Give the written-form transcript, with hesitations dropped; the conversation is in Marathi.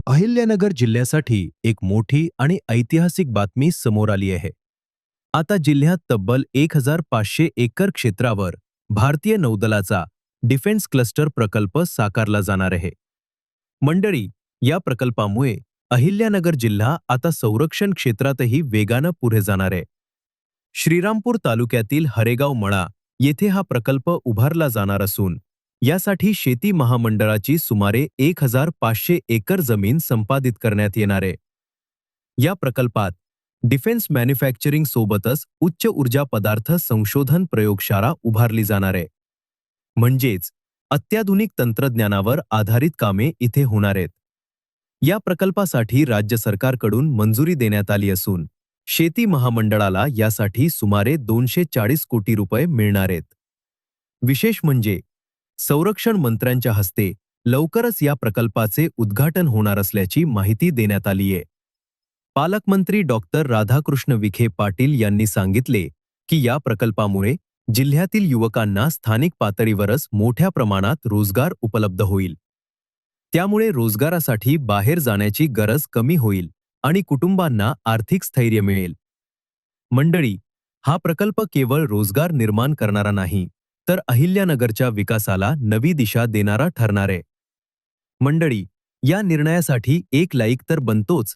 अहिल्यानगर जिल्ह्यासाठी एक मोठी आणि ऐतिहासिक बातमी समोर आली आहे. आता जिल्ह्यात तब्बल 1500 एकर क्षेत्रावर भारतीय नौदलाचा डिफेन्स क्लस्टर प्रकल्प साकारला जाणार आहे. मंडळी, या प्रकल्पामुळे अहिल्यानगर जिल्हा आता संरक्षण क्षेत्रातही वेगानं पुढे जाणार आहे. श्रीरामपूर तालुक्यातील हरेगाव मळा येथे हा प्रकल्प उभारला जाणार असून यासाठी शेती महामंडळाची सुमारे 1500 एकर जमीन संपादित करण्यात येणार आहे. या प्रकल्पात डिफेन्स मॅन्युफॅक्चरिंग सोबतच उच्च ऊर्जा पदार्थ संशोधन प्रयोगशाळा उभारली जाणार आहे. म्हणजेच अत्याधुनिक तंत्रज्ञानावर आधारित कामे इथे होणार आहेत. या प्रकल्पासाठी राज्य सरकारकडून मंजुरी देण्यात आली असून शेती महामंडळाला यासाठी सुमारे 240 कोटी रुपये मिळणार आहेत. विशेष म्हणजे संरक्षण मंत्र्यांच्या हस्ते लवकरच या प्रकल्पाचे उद्घाटन होणार असल्याची माहिती देण्यात आली आहे. पालकमंत्री डॉक्टर राधाकृष्ण विखे पाटील यांनी सांगितले की या प्रकल्पामुळे जिल्ह्यातील युवकांना स्थानिक पातळीवरच मोठ्या प्रमाणात रोजगार उपलब्ध होईल. त्यामुळे रोजगारासाठी बाहेर जाण्याची गरज कमी होईल आणि कुटुंबांना आर्थिक स्थैर्य मिळेल. मंडळी, हा प्रकल्प केवळ रोजगार निर्माण करणारा नाही, तर अहिल्यानगरच्या विकासाला नवी दिशा देणारा ठरणार आहे. मंडळी, या निर्णयासाठी एक लाईक तर बनतोच,